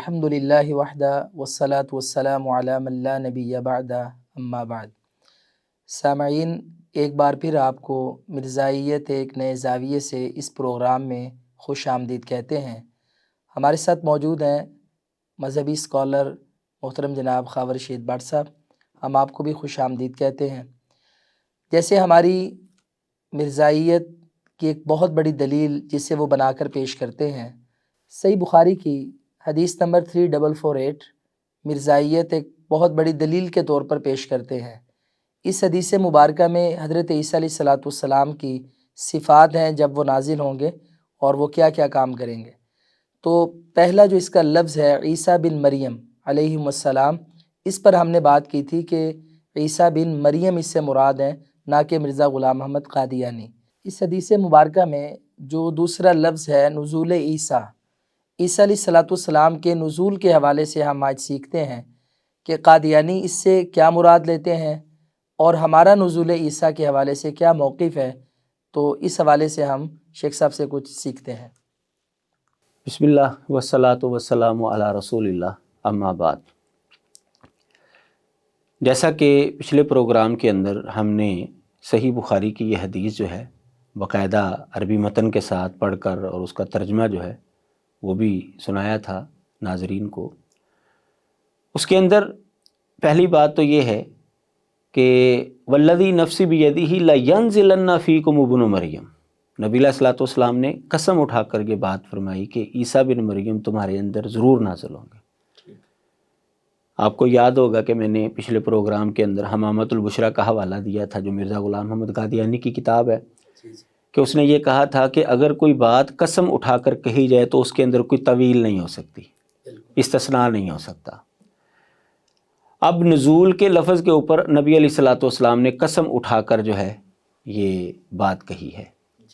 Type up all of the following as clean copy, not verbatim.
الحمد للہ وحدہ والصلاة والسلام علی من لا نبی بعدہ اما بعد۔ سامعین، ایک بار پھر آپ کو مرزائیت ایک نئے زاویے سے اس پروگرام میں خوش آمدید کہتے ہیں۔ ہمارے ساتھ موجود ہیں مذہبی اسکالر محترم جناب خاور رشید بٹ صاحب، ہم آپ کو بھی خوش آمدید کہتے ہیں۔ جیسے ہماری مرزائیت کی ایک بہت بڑی دلیل جسے وہ بنا کر پیش کرتے ہیں، صحیح بخاری کی حدیث نمبر 3448 مرزائیت ایک بہت بڑی دلیل کے طور پر پیش کرتے ہیں۔ اس حدیث مبارکہ میں حضرت عیسیٰ علیہ السلام کی صفات ہیں جب وہ نازل ہوں گے اور وہ کیا کیا کام کریں گے۔ تو پہلا جو اس کا لفظ ہے عیسیٰ بن مریم علیہ السلام، اس پر ہم نے بات کی تھی کہ عیسیٰ بن مریم اس سے مراد ہیں، نہ کہ مرزا غلام محمد قادیانی۔ اس حدیث مبارکہ میں جو دوسرا لفظ ہے نزول عیسیٰ، عیسیٰ علیہ السلام کے نزول کے حوالے سے ہم آج سیکھتے ہیں کہ قادیانی اس سے کیا مراد لیتے ہیں اور ہمارا نزول عیسیٰ کے حوالے سے کیا موقف ہے۔ تو اس حوالے سے ہم شیخ صاحب سے کچھ سیکھتے ہیں۔ بسم اللہ والصلاۃ والسلام علی رسول اللہ، اما بعد۔ جیسا کہ پچھلے پروگرام کے اندر ہم نے صحیح بخاری کی یہ حدیث جو ہے باقاعدہ عربی متن کے ساتھ پڑھ کر اور اس کا ترجمہ جو ہے وہ بھی سنایا تھا ناظرین کو۔ اس کے اندر پہلی بات تو یہ ہے کہ والذی نفسی بیدہ لینزلن فیکم ابن مریم، نبی علیہ الصلوۃ والسلام نے قسم اٹھا کر یہ بات فرمائی کہ عیسیٰ بن مریم تمہارے اندر ضرور نازل ہوں گے۔ آپ کو یاد ہوگا کہ میں نے پچھلے پروگرام کے اندر حمامۃ البشریٰ کا حوالہ دیا تھا، جو مرزا غلام محمد قادیانی کی کتاب ہے، کہ اس نے یہ کہا تھا کہ اگر کوئی بات قسم اٹھا کر کہی جائے تو اس کے اندر کوئی تویل نہیں ہو سکتی، استثناء نہیں ہو سکتا۔ اب نزول کے لفظ کے اوپر نبی علیہ الصلوۃ والسلام نے قسم اٹھا کر جو ہے یہ بات کہی ہے،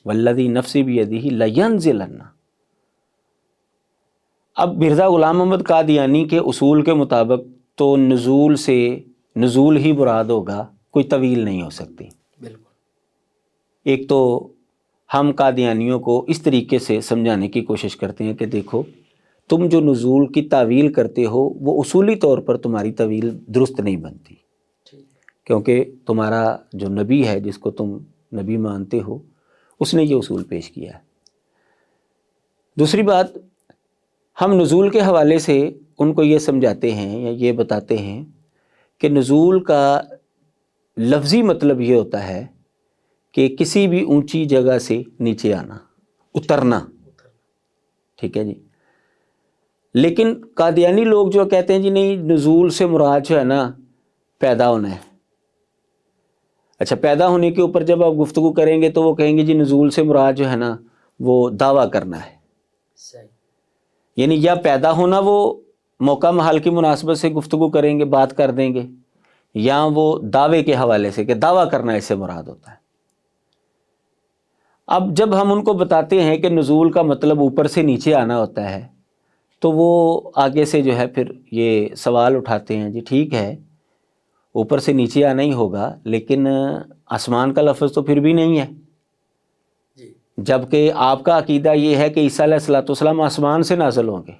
والذی نفسی بیدہ لینزلن۔ اب مرزا غلام محمد قادیانی کے اصول کے مطابق تو نزول سے نزول ہی مراد ہوگا، کوئی تویل نہیں ہو سکتی۔ ایک تو ہم قادیانیوں کو اس طریقے سے سمجھانے کی کوشش کرتے ہیں کہ دیکھو تم جو نزول کی تعویل کرتے ہو وہ اصولی طور پر تمہاری تعویل درست نہیں بنتی، کیونکہ تمہارا جو نبی ہے جس کو تم نبی مانتے ہو اس نے یہ اصول پیش کیا ہے۔ دوسری بات، ہم نزول کے حوالے سے ان کو یہ سمجھاتے ہیں یا یہ بتاتے ہیں کہ نزول کا لفظی مطلب یہ ہوتا ہے کہ کسی بھی اونچی جگہ سے نیچے آنا، اترنا، ٹھیک ہے جی۔ لیکن قادیانی لوگ جو کہتے ہیں جی نہیں، نزول سے مراد جو ہے نا پیدا ہونا ہے۔ اچھا، پیدا ہونے کے اوپر جب آپ گفتگو کریں گے تو وہ کہیں گے جی نزول سے مراد جو ہے نا وہ دعویٰ کرنا ہے، یعنی یا پیدا ہونا وہ موقع محل کی مناسبت سے گفتگو کریں گے، بات کر دیں گے، یا وہ دعوے کے حوالے سے کہ دعویٰ کرنا اس سے مراد ہوتا ہے۔ اب جب ہم ان کو بتاتے ہیں کہ نزول کا مطلب اوپر سے نیچے آنا ہوتا ہے تو وہ آگے سے جو ہے پھر یہ سوال اٹھاتے ہیں، جی ٹھیک ہے اوپر سے نیچے آنا ہی ہوگا، لیکن آسمان کا لفظ تو پھر بھی نہیں ہے، جبکہ آپ کا عقیدہ یہ ہے کہ عیسیٰ علیہ السلام آسمان سے نازل ہوں گے،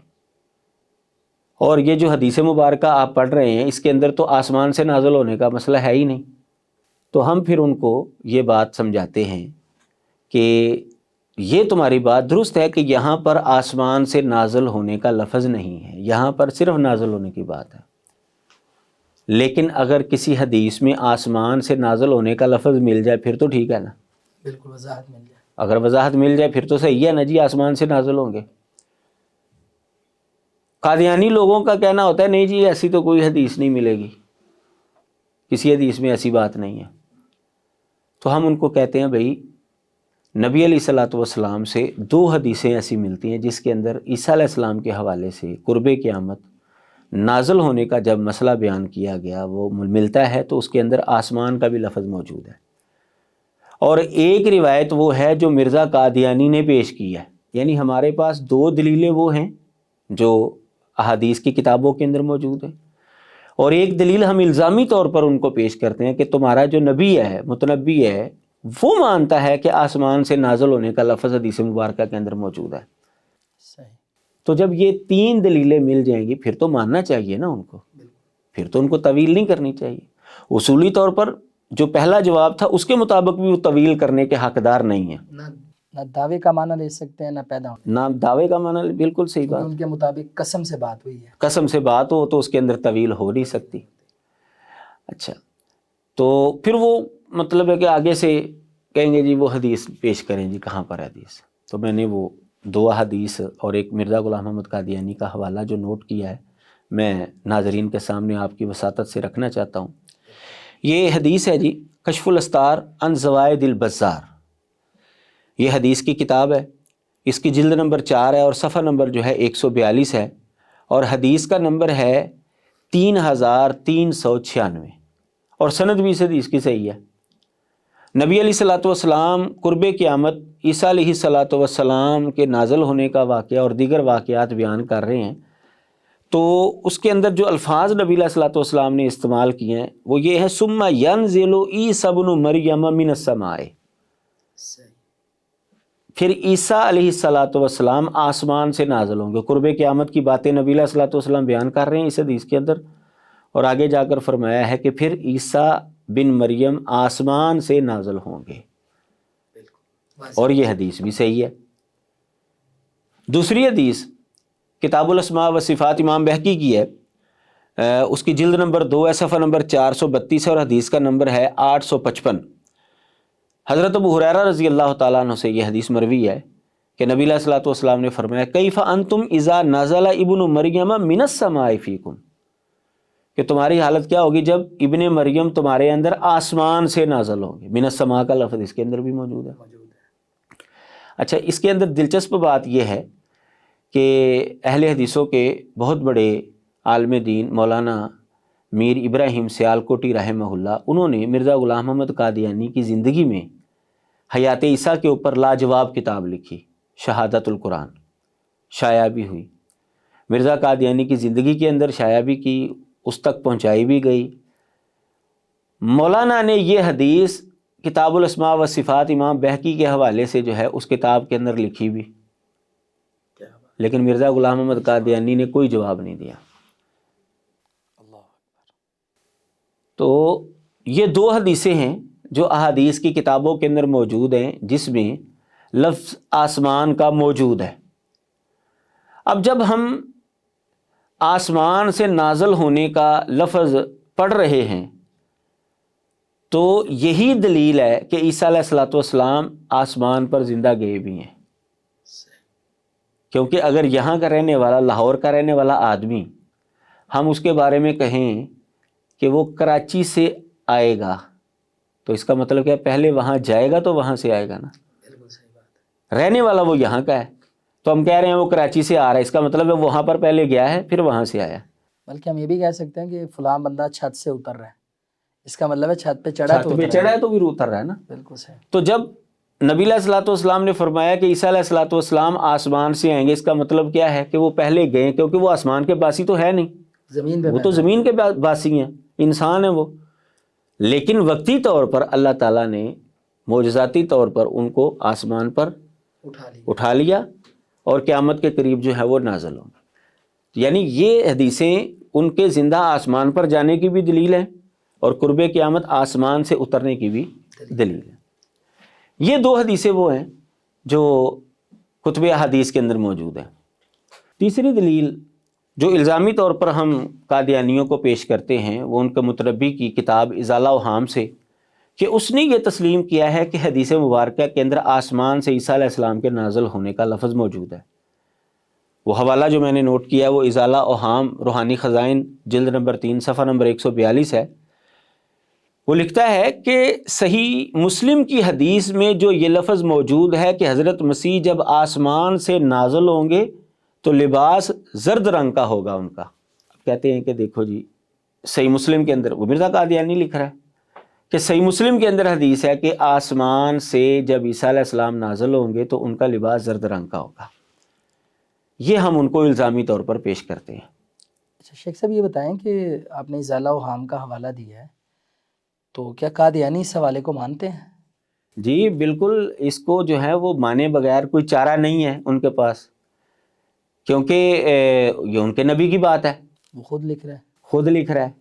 اور یہ جو حدیث مبارکہ آپ پڑھ رہے ہیں اس کے اندر تو آسمان سے نازل ہونے کا مسئلہ ہے ہی نہیں۔ تو ہم پھر ان کو یہ بات سمجھاتے ہیں کہ یہ تمہاری بات درست ہے کہ یہاں پر آسمان سے نازل ہونے کا لفظ نہیں ہے، یہاں پر صرف نازل ہونے کی بات ہے، لیکن اگر کسی حدیث میں آسمان سے نازل ہونے کا لفظ مل جائے پھر تو ٹھیک ہے نا، بالکل وضاحت مل جائے، اگر وضاحت مل جائے پھر تو صحیح ہے نا جی، آسمان سے نازل ہوں گے۔ قادیانی لوگوں کا کہنا ہوتا ہے نہیں جی ایسی تو کوئی حدیث نہیں ملے گی، کسی حدیث میں ایسی بات نہیں ہے۔ تو ہم ان کو کہتے ہیں بھئی نبی علیہ الصلوۃ والسلام سے دو حدیثیں ایسی ملتی ہیں جس کے اندر عیسیٰ علیہ السلام کے حوالے سے قرب قیامت نازل ہونے کا جب مسئلہ بیان کیا گیا وہ ملتا ہے تو اس کے اندر آسمان کا بھی لفظ موجود ہے، اور ایک روایت وہ ہے جو مرزا قادیانی نے پیش کی ہے۔ یعنی ہمارے پاس دو دلیلیں وہ ہیں جو احادیث کی کتابوں کے اندر موجود ہیں، اور ایک دلیل ہم الزامی طور پر ان کو پیش کرتے ہیں کہ تمہارا جو نبی ہے، متنبی ہے، وہ مانتا ہے کہ آسمان سے نازل ہونے کا لفظ حدیث مبارکہ کے اندر موجود ہے۔ تو جب یہ 3 دلیلیں مل جائیں گی پھر تو ماننا چاہیے نا ان کو، پھر تو ان کو طویل نہیں کرنی چاہیے۔ اصولی طور پر جو پہلا جواب تھا اس کے مطابق بھی وہ طویل کرنے کے حقدار نہیں ہیں، نہ دعوے کا معنی لے سکتے ہیں نہ پیدا ہونے، نہ دعوے کا معنی، بالکل صحیح کیونکہ بات، ان کے مطابق قسم سے بات ہوئی ہے۔ قسم سے بات ہو تو اس کے اندر طویل ہو نہیں سکتی۔ اچھا، تو پھر وہ مطلب ہے کہ آگے سے کہیں گے جی وہ حدیث پیش کریں جی، کہاں پر ہے حدیث؟ تو میں نے وہ 2 حدیث اور ایک مرزا غلام محمد قادیانی کا حوالہ جو نوٹ کیا ہے میں ناظرین کے سامنے آپ کی وساطت سے رکھنا چاہتا ہوں۔ یہ حدیث ہے جی کشف الاستار عن زوائد البزار، یہ حدیث کی کتاب ہے، اس کی جلد نمبر 4 ہے اور صفحہ نمبر جو ہے 142 ہے، اور حدیث کا نمبر ہے 3396، اور سند بھی اس حدیث کی صحیح ہے۔ نبی علیہ الصلوۃ والسلام قرب قیامت عیسیٰ علیہ الصلوۃ والسلام کے نازل ہونے کا واقعہ اور دیگر واقعات بیان کر رہے ہیں، تو اس کے اندر جو الفاظ نبی علیہ الصلوۃ والسلام نے استعمال کیے ہیں وہ یہ ہے ثم ینزل عیسی ابن مریم من السماء، پھر عیسیٰ علیہ الصلوۃ والسلام آسمان سے نازل ہوں گے۔ قرب قیامت کی باتیں نبی علیہ الصلوۃ والسلام بیان کر رہے ہیں اس حدیث کے اندر، اور آگے جا کر فرمایا ہے کہ پھر عیسیٰ بن مریم آسمان سے نازل ہوں گے، اور یہ حدیث بھی صحیح ہے۔ دوسری حدیث کتاب الاسماء و صفات امام بہقی کی ہے، اس کی جلد نمبر 2 ہے، صفحہ نمبر 432 ہے، اور حدیث کا نمبر ہے 855۔ حضرت ابو ہریرہ رضی اللہ تعالیٰ عنہ سے یہ حدیث مروی ہے کہ نبی علیہ الصلوۃ والسلام نے فرمایا کیف انتم اذا نزل ابن مریم من السماء فیکم، کہ تمہاری حالت کیا ہوگی جب ابن مریم تمہارے اندر آسمان سے نازل ہوں گے۔ من السماء کا لفظ اس کے اندر بھی موجود ہے۔ اچھا، اس کے اندر دلچسپ بات یہ ہے کہ اہل حدیثوں کے بہت بڑے عالم دین مولانا میر ابراہیم سیالکوٹی رحمہ اللہ، انہوں نے مرزا غلام محمد قادیانی کی زندگی میں حیات عیسیٰ کے اوپر لاجواب کتاب لکھی، شہادت القرآن، شائع بھی ہوئی، مرزا قادیانی کی زندگی کے اندر شائع بھی کی، اس تک پہنچائی بھی گئی۔ مولانا نے یہ حدیث کتاب الاسماء و صفات امام بہقی کے حوالے سے جو ہے اس کتاب کے اندر لکھی بھی، لیکن مرزا غلام محمد قادیانی نے کوئی جواب نہیں دیا۔ تو یہ 2 حدیثیں ہیں جو احادیث کی کتابوں کے اندر موجود ہیں جس میں لفظ آسمان کا موجود ہے۔ اب جب ہم آسمان سے نازل ہونے کا لفظ پڑھ رہے ہیں تو یہی دلیل ہے کہ عیسیٰ علیہ الصلوۃ والسلام آسمان پر زندہ گئے بھی ہیں، کیونکہ اگر یہاں کا رہنے والا، لاہور کا رہنے والا آدمی، ہم اس کے بارے میں کہیں کہ وہ کراچی سے آئے گا تو اس کا مطلب کیا، پہلے وہاں جائے گا تو وہاں سے آئے گا نا، رہنے والا وہ یہاں کا ہے، تو ہم کہہ رہے ہیں وہ کراچی سے آ رہا ہے، اس کا مطلب ہے وہاں پر پہلے گیا ہے پھر وہاں سے آیا۔ بلکہ ہم یہ بھی کہہ سکتے ہیں کہ فلاں بندہ چھت سے اتر رہا ہے، اس کا مطلب ہے چھت پہ چڑھا چھت پہ چڑھا ہے تو پھر اتر رہا ہے نا، بالکل صحیح۔ تو جب نبی علیہ الصلوۃ والسلام نے فرمایا کہ عیسیٰ علیہ الصلوۃ والسلام آسمان سے آئیں گے، اس کا مطلب کیا ہے کہ وہ پہلے گئے، کیونکہ وہ آسمان کے باسی تو ہے نہیں، زمین پہ وہ تو زمین کے باسی ہیں، انسان ہیں وہ، لیکن وقتی طور پر اللہ تعالیٰ نے معجزاتی طور پر ان کو آسمان پر اٹھا لیا اور قیامت کے قریب جو ہے وہ نازل ہوں گے۔ یعنی یہ حدیثیں ان کے زندہ آسمان پر جانے کی بھی دلیل ہے اور قرب قیامت آسمان سے اترنے کی بھی دلیل ہے۔ یہ 2 حدیثیں وہ ہیں جو کتب احادیث کے اندر موجود ہیں۔ تیسری دلیل جو الزامی طور پر ہم قادیانیوں کو پیش کرتے ہیں وہ ان کے متربی کی کتاب ازالہ اوہام سے، کہ اس نے یہ تسلیم کیا ہے کہ حدیث مبارکہ کے اندر آسمان سے عیسیٰ علیہ السلام کے نازل ہونے کا لفظ موجود ہے۔ وہ حوالہ جو میں نے نوٹ کیا ہے وہ ازالہ اوہام روحانی خزائن جلد نمبر 3 صفحہ نمبر 142 ہے۔ وہ لکھتا ہے کہ صحیح مسلم کی حدیث میں جو یہ لفظ موجود ہے کہ حضرت مسیح جب آسمان سے نازل ہوں گے تو لباس زرد رنگ کا ہوگا ان کا۔ اب کہتے ہیں کہ دیکھو جی صحیح مسلم کے اندر، وہ مرزا قادیانی لکھ رہا ہے کہ صحیح مسلم کے اندر حدیث ہے کہ آسمان سے جب عیسیٰ علیہ السلام نازل ہوں گے تو ان کا لباس زرد رنگ کا ہوگا۔ یہ ہم ان کو الزامی طور پر پیش کرتے ہیں۔ اچھا شیخ صاحب، یہ بتائیں کہ آپ نے ازالہ اوہام کا حوالہ دیا ہے، تو کیا قادیانی اس حوالے کو مانتے ہیں؟ جی بالکل، اس کو جو ہے وہ مانے بغیر کوئی چارہ نہیں ہے ان کے پاس، کیونکہ یہ ان کے نبی کی بات ہے، وہ خود لکھ رہا ہے. خود لکھ رہا ہے.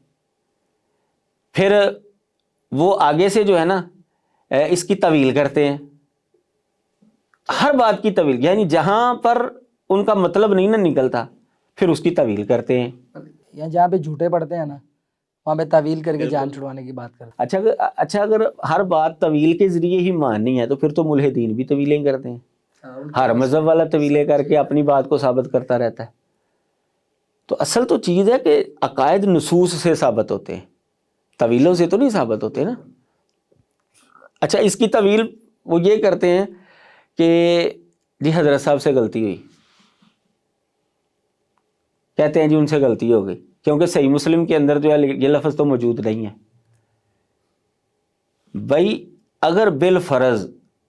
پھر وہ آگے سے جو ہے نا اس کی تویل کرتے ہیں، ہر بات کی تویل، یعنی جہاں پر ان کا مطلب نہیں نہ نکلتا پھر اس کی تویل کرتے ہیں. یا جہاں پہ جھوٹے پڑتے ہیں نا وہاں پہ تعویل کر کے جان چھڑوانے کی بات کرتے اچھا اگر ہر بات طویل کے ذریعے ہی ماننی ہے تو پھر تو ملحدین بھی طویلیں کرتے ہیں. ہر مذہب والا طویلیں کر کے اپنی بات کو ثابت کرتا رہتا ہے. تو اصل تو چیز ہے کہ عقائد نصوص سے ثابت ہوتے ہیں، طویلوں سے تو نہیں ثابت ہوتے نا. اچھا اس کی طویل وہ یہ کرتے ہیں کہ جی حضرت صاحب سے غلطی ہوئی، کہتے ہیں جی ان سے غلطی ہو گئی، کیونکہ صحیح مسلم کے اندر جو ہے یہ لفظ تو موجود نہیں ہے. بھائی اگر بالفرض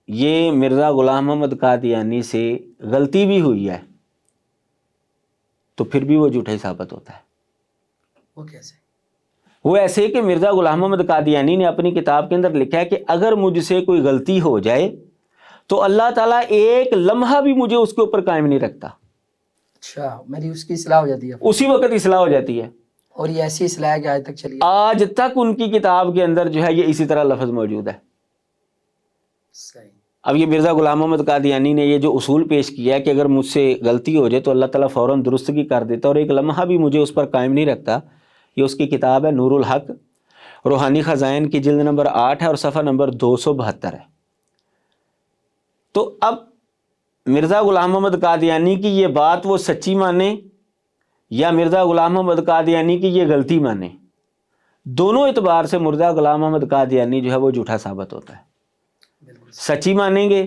یہ مرزا غلام محمد قادیانی سے غلطی بھی ہوئی ہے تو پھر بھی وہ جھوٹا ہی ثابت ہوتا ہے. وہ کیسے؟ وہ ایسے کہ مرزا غلام محمد قادیانی نے اپنی کتاب کے اندر لکھا ہے کہ اگر مجھ سے کوئی غلطی ہو جائے تو اللہ تعالیٰ ایک لمحہ بھی مجھے اس کے اوپر قائم نہیں رکھتا. اچھا، میری اس کی اصلاح ہو جاتی ہے، اسی وقت اصلاح ہو جاتی ہے. اور یہ ایسی اصلاح ہے کہ آج تک چلی آج تک ان کی کتاب کے اندر جو ہے یہ اسی طرح لفظ موجود ہے. صحیح. اب یہ مرزا غلام محمد قادیانی نے یہ جو اصول پیش کیا ہے کہ اگر مجھ سے غلطی ہو جائے تو اللہ تعالیٰ فوراً درستگی کر دیتا اور ایک لمحہ بھی مجھے اس پر قائم نہیں رکھتا. یہ اس کی کتاب ہے نور الحق، روحانی خزائن کی جلد نمبر 8 ہے اور صفحہ نمبر 272 ہے. تو اب مرزا غلام محمد قادیانی کی یہ بات وہ سچی مانے یا مرزا غلام محمد قادیانی کی یہ غلطی مانے، دونوں اعتبار سے مرزا غلام محمد قادیانی جو ہے وہ جھوٹا ثابت ہوتا ہے. سچی مانیں گے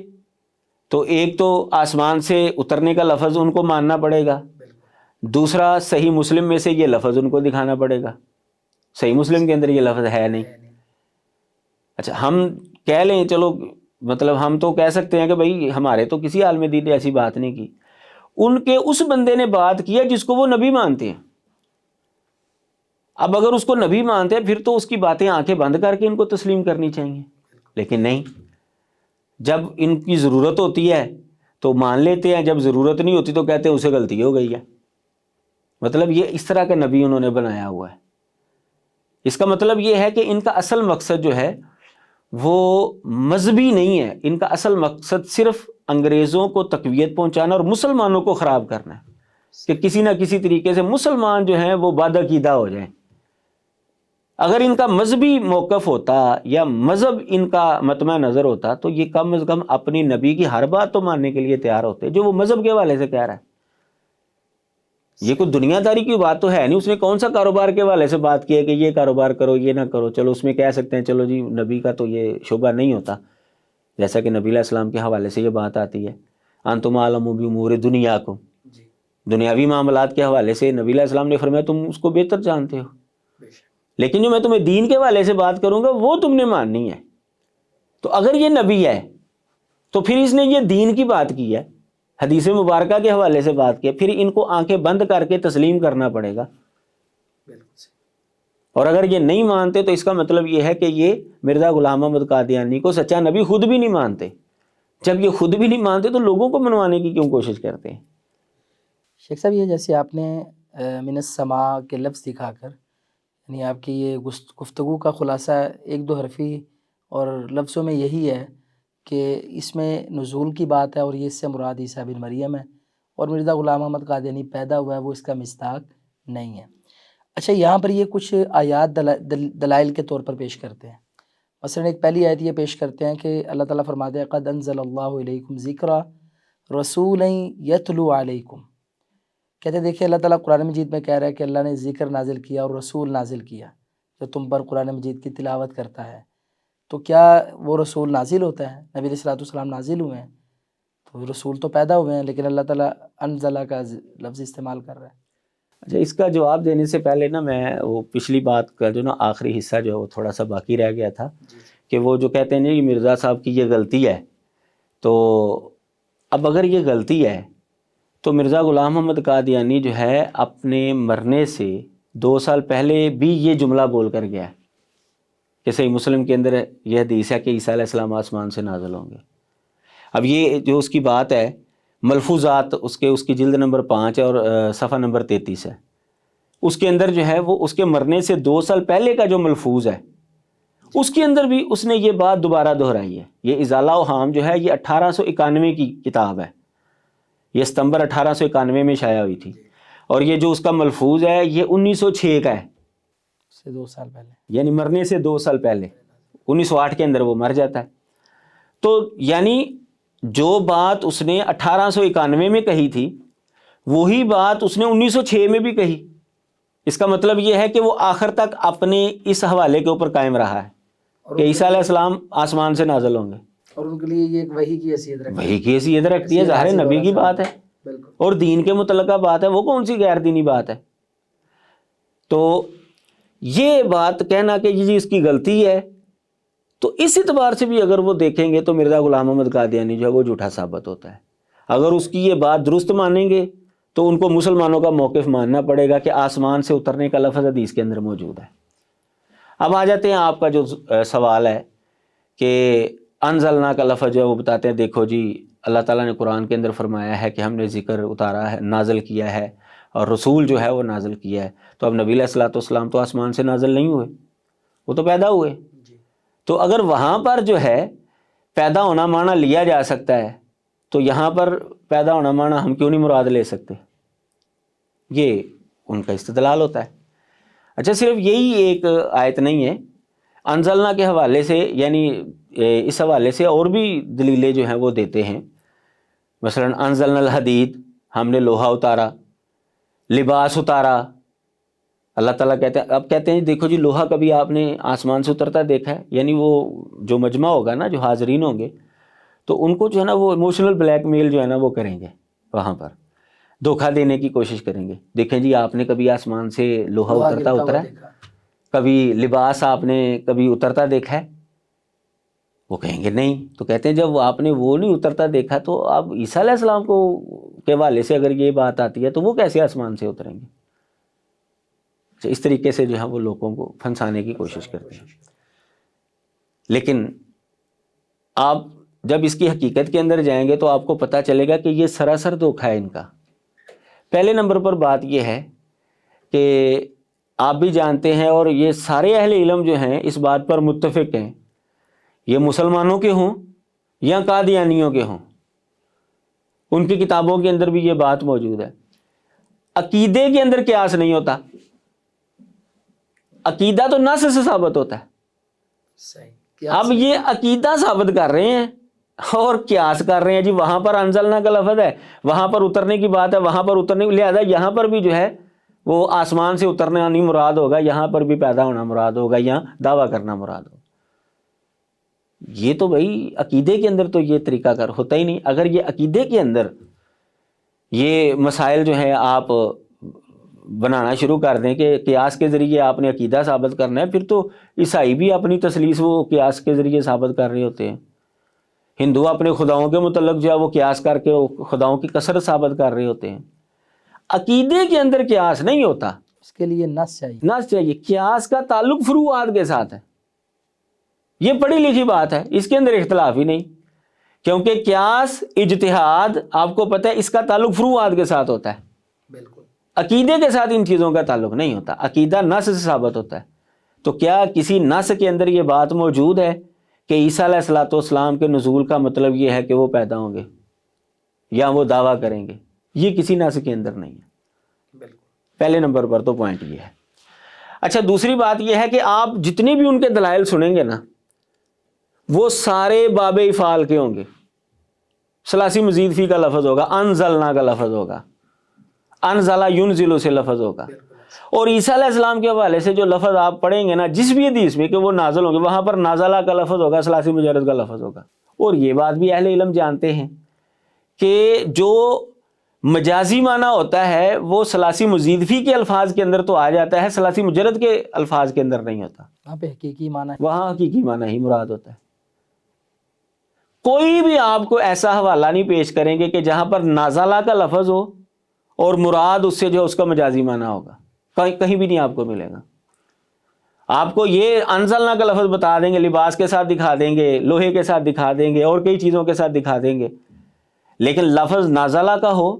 تو ایک تو آسمان سے اترنے کا لفظ ان کو ماننا پڑے گا، دوسرا صحیح مسلم میں سے یہ لفظ ان کو دکھانا پڑے گا. صحیح مسلم کے اندر یہ لفظ ہے نہیں. اچھا ہم کہہ لیں چلو، مطلب ہم تو کہہ سکتے ہیں کہ بھائی ہمارے تو کسی عالم دین نے ایسی بات نہیں کی، ان کے اس بندے نے بات کیا جس کو وہ نبی مانتے ہیں. اب اگر اس کو نبی مانتے ہیں پھر تو اس کی باتیں آنکھیں بند کر کے ان کو تسلیم کرنی چاہیے، لیکن نہیں. جب ان کی ضرورت ہوتی ہے تو مان لیتے ہیں، جب ضرورت نہیں ہوتی تو کہتے ہیں اسے غلطی ہو گئی ہے. مطلب یہ اس طرح کا نبی انہوں نے بنایا ہوا ہے. اس کا مطلب یہ ہے کہ ان کا اصل مقصد جو ہے وہ مذہبی نہیں ہے، ان کا اصل مقصد صرف انگریزوں کو تقویت پہنچانا اور مسلمانوں کو خراب کرنا ہے کہ کسی نہ کسی طریقے سے مسلمان جو ہیں وہ بادعقیدہ ہو جائیں. اگر ان کا مذہبی موقف ہوتا یا مذہب ان کا مطمع نظر ہوتا تو یہ کم از کم اپنی نبی کی ہر بات تو ماننے کے لیے تیار ہوتے جو وہ مذہب کے حوالے سے کہہ رہا ہے. یہ کوئی دنیا داری کی بات تو ہے نہیں. اس نے کون سا کاروبار کے حوالے سے بات کی ہے کہ یہ کاروبار کرو یہ نہ کرو؟ چلو اس میں کہہ سکتے ہیں چلو جی نبی کا تو یہ شعبہ نہیں ہوتا، جیسا کہ نبی علیہ السلام کے حوالے سے یہ بات آتی ہے انتم عالم بامور دنیا کو، دنیاوی معاملات کے حوالے سے نبی علیہ السلام نے فرمایا تم اس کو بہتر جانتے ہو، لیکن جو میں تمہیں دین کے حوالے سے بات کروں گا وہ تم نے ماننی ہے. تو اگر یہ نبی ہے تو پھر اس نے یہ دین کی بات کی ہے، حدیث مبارکہ کے حوالے سے بات کی، پھر ان کو آنکھیں بند کر کے تسلیم کرنا پڑے گا. اور اگر یہ نہیں مانتے تو اس کا مطلب یہ ہے کہ یہ مرزا غلام محمد قادیانی کو سچا نبی خود بھی نہیں مانتے. جب یہ خود بھی نہیں مانتے تو لوگوں کو منوانے کی کیوں کوشش کرتے ہیں؟ شیخ صاحب یہ جیسے آپ نے من السماء کے لفظ دکھا کر، یعنی آپ کی یہ گفتگو کا خلاصہ ایک دو حرفی اور لفظوں میں یہی ہے کہ اس میں نزول کی بات ہے اور یہ اس سے مراد عیسیٰ بن مریم ہے، اور مرزا غلام محمد قادیانی پیدا ہوا ہے وہ اس کا مصداق نہیں ہے. اچھا یہاں پر یہ کچھ آیات دلائل کے طور پر پیش کرتے ہیں. مثلا ایک پہلی آیت یہ پیش کرتے ہیں کہ اللہ تعالیٰ فرماتے ہیں قد انزل اللہ علیکم ذکرا رسولا یتلو علیکم. کہتے ہیں دیکھیں اللہ تعالیٰ قرآن مجید میں کہہ رہا ہے کہ اللہ نے ذکر نازل کیا اور رسول نازل کیا جو تم پر قرآن مجید کی تلاوت کرتا ہے. تو کیا وہ رسول نازل ہوتا ہے؟ نبی علیہ الصلوۃ والسلام نازل ہوئے ہیں تو رسول تو پیدا ہوئے ہیں، لیکن اللہ تعالیٰ انزلہ کا لفظ استعمال کر رہا ہے. اچھا اس کا جواب دینے سے پہلے نا میں وہ پچھلی بات کا جو نا آخری حصہ جو ہے وہ تھوڑا سا باقی رہ گیا تھا کہ وہ جو کہتے ہیں کہ مرزا صاحب کی یہ غلطی ہے، تو اب اگر یہ غلطی ہے تو مرزا غلام محمد قادیانی جو ہے اپنے مرنے سے 2 سال پہلے بھی یہ جملہ بول کر گیا ہے کہ صحیح مسلم کے اندر یہ حدیث ہے کہ عیسیٰ علیہ السلام آسمان سے نازل ہوں گے. اب یہ جو اس کی بات ہے ملفوظات اس کی جلد نمبر 5 ہے اور صفحہ نمبر 33 ہے. اس کے اندر جو ہے وہ اس کے مرنے سے 2 سال پہلے کا جو ملفوظ ہے اس کے اندر بھی اس نے یہ بات دوبارہ دہرائی ہے. یہ ازالہ اوہام جو ہے یہ 1891 کی کتاب ہے. یہ ستمبر 1891 میں شائع ہوئی تھی. اور یہ جو اس کا ملفوظ ہے یہ 1906 کا ہے, سے 2 سال پہلے, یعنی مرنے سے 2 سال پہلے. 1908 کے اندر وہ مر جاتا ہے. تو یعنی جو بات اس نے 1891 میں کہی تھی وہی بات اس نے 1906 میں بھی کہی. اس کا مطلب یہ ہے کہ وہ آخر تک اپنے اس حوالے کے اوپر قائم رہا ہے کہ عیسیٰ علیہ السلام آسمان سے نازل ہوں گے, اور ان کے لیے یہ ایک وحی کی حیثیت رکھتی ہے. وحی کی حیثیت رکھتی ہے, ظاہر نبی کی بات ہے اور دین کے متعلقہ بات ہے, وہ کون سی غیر دینی بات ہے. تو یہ بات کہنا کہ یہ اس کی غلطی ہے, تو اس اعتبار سے بھی اگر وہ دیکھیں گے تو مرزا غلام محمد قادیانی جو ہے وہ جھوٹا ثابت ہوتا ہے. اگر اس کی یہ بات درست مانیں گے تو ان کو مسلمانوں کا موقف ماننا پڑے گا کہ آسمان سے اترنے کا لفظ حدیث کے اندر موجود ہے. اب آ جاتے ہیں آپ کا جو سوال ہے کہ انزلنا کا لفظ جو ہے وہ بتاتے ہیں دیکھو جی اللہ تعالیٰ نے قرآن کے اندر فرمایا ہے کہ ہم نے ذکر اتارا ہے, نازل کیا ہے, اور رسول جو ہے وہ نازل کیا ہے. تو اب نبی علیہ الصلوۃ والسلام تو آسمان سے نازل نہیں ہوئے, وہ تو پیدا ہوئے. تو اگر وہاں پر جو ہے پیدا ہونا معنی لیا جا سکتا ہے تو یہاں پر پیدا ہونا معنی ہم کیوں نہیں مراد لے سکتے؟ یہ ان کا استدلال ہوتا ہے. اچھا, صرف یہی ایک آیت نہیں ہے, انزلنا کے حوالے سے یعنی اس حوالے سے اور بھی دلیلیں جو ہیں وہ دیتے ہیں. مثلا انزلنا الحدید, ہم نے لوہا اتارا, لباس اتارا. اللہ تعالیٰ کہتے ہیں, اب کہتے ہیں دیکھو جی لوہا کبھی آپ نے آسمان سے اترتا دیکھا ہے؟ یعنی وہ جو مجمع ہوگا نا, جو حاضرین ہوں گے, تو ان کو جو ہے نا وہ ایموشنل بلیک میل جو ہے نا وہ کریں گے, وہاں پر دھوکہ دینے کی کوشش کریں گے. دیکھیں جی آپ نے کبھی آسمان سے لوہا اترا ہے؟ کبھی لباس آپ نے کبھی اترتا دیکھا ہے؟ وہ کہیں گے نہیں. تو کہتے ہیں جب آپ نے وہ نہیں اترتا دیکھا تو اب عیسیٰ علیہ السلام کو کے حوالے سے اگر یہ بات آتی ہے تو وہ کیسے آسمان سے اتریں گے؟ اس طریقے سے جو ہے وہ لوگوں کو پھنسانے کی کوشش کرتے ہیں. لیکن آپ جب اس کی حقیقت کے اندر جائیں گے تو آپ کو پتہ چلے گا کہ یہ سراسر دھوکہ ہے ان کا. پہلے نمبر پر بات یہ ہے کہ آپ بھی جانتے ہیں اور یہ سارے اہل علم جو ہیں اس بات پر متفق ہیں, یہ مسلمانوں کے ہوں یا قادیانیوں کے ہوں, ان کی کتابوں کے اندر بھی یہ بات موجود ہے. عقیدے کے اندر قیاس نہیں ہوتا, عقیدہ تو نص سے ثابت ہوتا ہے. اب یہ عقیدہ ثابت کر رہے ہیں اور قیاس کر رہے ہیں جی وہاں پر انزلنا کا لفظ ہے, وہاں پر اترنے کی بات ہے, وہاں پر اترنے, لہذا یہاں پر بھی جو ہے وہ آسمان سے اترنا نہیں مراد ہوگا, یہاں پر بھی پیدا ہونا مراد ہوگا, یہاں دعویٰ کرنا مراد ہوگا. یہ تو بھائی عقیدے کے اندر تو یہ طریقہ کار ہوتا ہی نہیں. اگر یہ عقیدے کے اندر یہ مسائل جو ہیں آپ بنانا شروع کر دیں کہ قیاس کے ذریعے آپ نے عقیدہ ثابت کرنا ہے, پھر تو عیسائی بھی اپنی تثلیث وہ قیاس کے ذریعے ثابت کر رہے ہوتے ہیں, ہندو اپنے خداؤں کے متعلق جو ہے وہ قیاس کر کے خداؤں کی کثرت ثابت کر رہے ہوتے ہیں. عقیدے کے اندر قیاس نہیں ہوتا, اس کے لیے نص چاہیے. نص چاہیے. قیاس کا تعلق فروعات کے ساتھ ہے, یہ پڑھی لکھی بات ہے, اس کے اندر اختلاف ہی نہیں, کیونکہ قیاس اجتہاد آپ کو پتہ ہے اس کا تعلق فروعات کے ساتھ ہوتا ہے. بالکل, عقیدے کے ساتھ ان چیزوں کا تعلق نہیں ہوتا. عقیدہ نص سے ثابت ہوتا ہے. تو کیا کسی نص کے اندر یہ بات موجود ہے کہ عیسیٰ علیہ الصلوۃ والسلام کے نزول کا مطلب یہ ہے کہ وہ پیدا ہوں گے یا وہ دعویٰ کریں گے؟ یہ کسی نص کے اندر نہیں ہے. بالکل, پہلے نمبر پر تو پوائنٹ یہ ہے. اچھا, دوسری بات یہ ہے کہ آپ جتنی بھی ان کے دلائل سنیں گے نا وہ سارے باب افعال کے ہوں گے. ثلاثی مزید فی کا لفظ ہوگا, انزلنا کا لفظ ہوگا, انزلہ ینزل سے لفظ ہوگا. اور عیسیٰ علیہ السلام کے حوالے سے جو لفظ آپ پڑھیں گے نا جس بھی حدیث میں کہ وہ نازل ہوں گے, وہاں پر نازلہ کا لفظ ہوگا, ثلاثی مجرد کا لفظ ہوگا. اور یہ بات بھی اہل علم جانتے ہیں کہ جو مجازی معنی ہوتا ہے وہ ثلاثی مزید فی کے الفاظ کے اندر تو آ جاتا ہے, ثلاثی مجرد کے الفاظ کے اندر نہیں ہوتا. وہاں پہ حقیقی معنی, وہاں حقیقی معنی ہی مراد ہوتا ہے. کوئی بھی آپ کو ایسا حوالہ نہیں پیش کریں گے کہ جہاں پر نازلہ کا لفظ ہو اور مراد اس سے جو اس کا مجازی معنی ہوگا, کہیں بھی نہیں آپ کو ملے گا. آپ کو یہ انزلنا کا لفظ بتا دیں گے, لباس کے ساتھ دکھا دیں گے, لوہے کے ساتھ دکھا دیں گے, اور کئی چیزوں کے ساتھ دکھا دیں گے, لیکن لفظ نازلہ کا ہو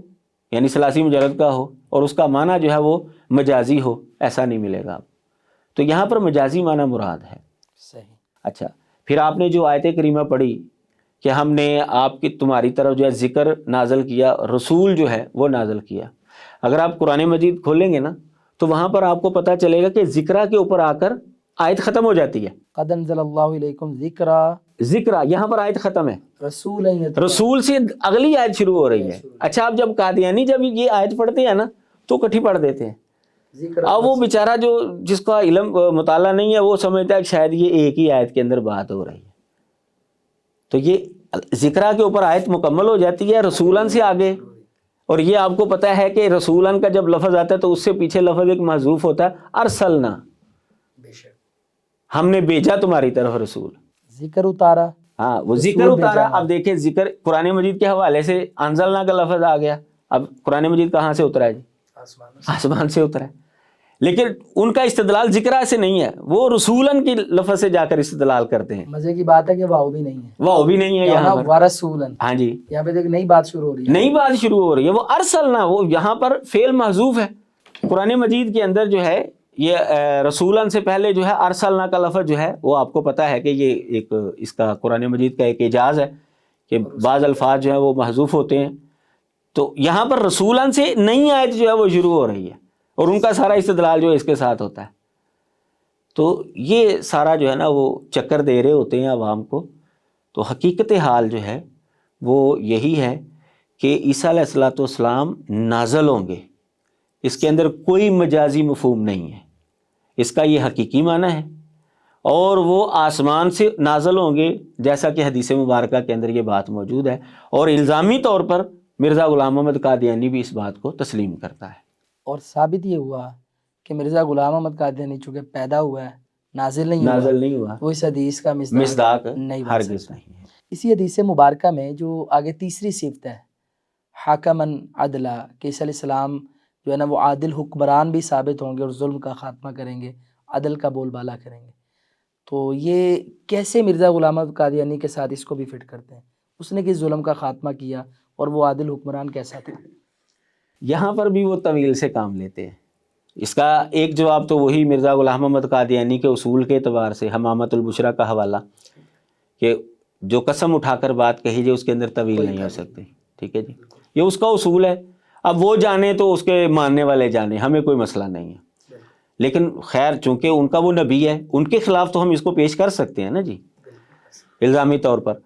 یعنی ثلاثی مجرد کا ہو اور اس کا معنی جو ہے وہ مجازی ہو، ایسا نہیں ملے گا آپ. تو یہاں پر مجازی معنی مراد ہے. صحیح. اچھا، پھر آپ نے جو آیت کریمہ پڑھی کہ ہم نے آپ کی تمہاری طرف جو ہے ذکر نازل کیا، رسول جو ہے وہ نازل کیا. اگر آپ قرآن مجید کھولیں گے نا تو وہاں پر آپ کو پتہ چلے گا کہ ذکرہ کے اوپر آ کر آیت ختم ہو جاتی ہے. قد انزل اللہ علیکم ذکرا، ذکرہ یہاں پر آیت ختم ہے، رسول رسول سے اگلی آیت شروع ہو رہی ہے. اچھا، آپ جب قادیانی جب یہ آیت پڑھتے ہیں نا تو کٹھی پڑھ دیتے ہیں. اب وہ بیچارہ جو جس کا علم مطالعہ نہیں ہے وہ سمجھتا ہے کہ شاید یہ ایک ہی آیت کے اندر بات ہو رہی ہے. تو یہ ذکرہ کے اوپر آیت مکمل ہو جاتی ہے رسولن سے آگے. اور یہ آپ کو پتہ ہے کہ رسولن کا جب لفظ آتا ہے تو اس سے پیچھے لفظ ایک محذوف ہوتا ہے، ارسلنا، ہم نے بھیجا تمہاری طرف رسول. ذکر اتارا، ہاں وہ ذکر اتارا. اب دیکھیں ذکر قرآن مجید کے حوالے سے انزلنا کا لفظ آ گیا. اب قرآن مجید کہاں سے اترا ہے جی؟ آسمان سے اترا ہے. لیکن ان کا استدلال ذکرہ سے نہیں ہے، وہ رسولن کی لفظ سے جا کر استدلال کرتے ہیں. مزے کی بات ہے کہ واو بھی نہیں ہے، واو بھی نہیں ہے یہاں پر، ورسولن. ہاں جی، یہاں پہ دیکھ نئی بات شروع ہو رہی ہے، نئی بات شروع ہو رہی ہے. وہ ارسلنا، وہ یہاں پر فعل محذوف ہے. قرآن مجید کے اندر جو ہے یہ رسولن سے پہلے جو ہے ارسلنا کا لفظ جو ہے وہ آپ کو پتہ ہے کہ یہ ایک اس کا قرآن مجید کا ایک اعجاز ہے کہ بعض الفاظ جو ہے وہ محذوف ہوتے ہیں. تو یہاں پر رسولن سے نئی آیت جو ہے وہ شروع ہو رہی ہے اور ان کا سارا استدلال جو ہے اس کے ساتھ ہوتا ہے. تو یہ سارا جو ہے نا وہ چکر دے رہے ہوتے ہیں عوام کو. تو حقیقت حال جو ہے وہ یہی ہے کہ عیسیٰ علیہ الصلوۃ والسلام نازل ہوں گے. اس کے اندر کوئی مجازی مفہوم نہیں ہے، اس کا یہ حقیقی معنی ہے. اور وہ آسمان سے نازل ہوں گے جیسا کہ حدیث مبارکہ کے اندر یہ بات موجود ہے. اور الزامی طور پر مرزا غلام محمد قادیانی بھی اس بات کو تسلیم کرتا ہے. اور ثابت یہ ہوا کہ مرزا غلام احمد قادیانی چونکہ پیدا ہوا ہے، نازل نہیں ہوا، وہ اس حدیث کا مصداق نہیں بن ہرگز سکتا. نہیں ہے. اسی حدیث مبارکہ میں جو آگے تیسری صفت ہے حاکمن عدلا، کہ عیسیٰ علیہ السلام جو ہے نا وہ عادل حکمران بھی ثابت ہوں گے اور ظلم کا خاتمہ کریں گے، عدل کا بول بالا کریں گے. تو یہ کیسے مرزا غلام احمد قادیانی کے ساتھ اس کو بھی فٹ کرتے ہیں؟ اس نے کس ظلم کا خاتمہ کیا اور وہ عادل حکمران کیسا تھا؟ یہاں پر بھی وہ طویل سے کام لیتے ہیں. اس کا ایک جواب تو وہی مرزا غلام محمد قادیانی کے اصول کے اعتبار سے حمامۃ البشریٰ کا حوالہ کہ جو قسم اٹھا کر بات کہی جائے اس کے اندر طویل نہیں ہو سکتی. ٹھیک ہے جی، یہ اس کا اصول ہے. اب وہ جانے تو اس کے ماننے والے جانے، ہمیں کوئی مسئلہ نہیں ہے. لیکن خیر چونکہ ان کا وہ نبی ہے، ان کے خلاف تو ہم اس کو پیش کر سکتے ہیں نا جی الزامی طور پر.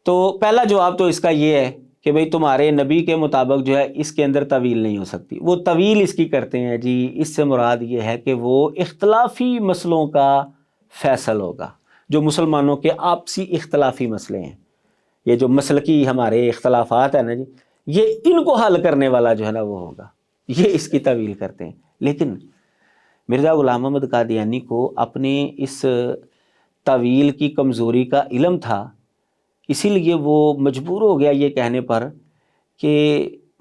تو پہلا جواب تو اس کا یہ ہے کہ بھئی تمہارے نبی کے مطابق جو ہے اس کے اندر طویل نہیں ہو سکتی. وہ طویل اس کی کرتے ہیں جی، اس سے مراد یہ ہے کہ وہ اختلافی مسئلوں کا فیصل ہوگا. جو مسلمانوں کے آپسی اختلافی مسئلے ہیں، یہ جو مسلکی ہمارے اختلافات ہیں نا جی، یہ ان کو حل کرنے والا جو ہے نا وہ ہوگا. یہ اس کی طویل کرتے ہیں. لیکن مرزا غلام محمد قادیانی کو اپنے اس طویل کی کمزوری کا علم تھا، اسی لیے وہ مجبور ہو گیا یہ کہنے پر کہ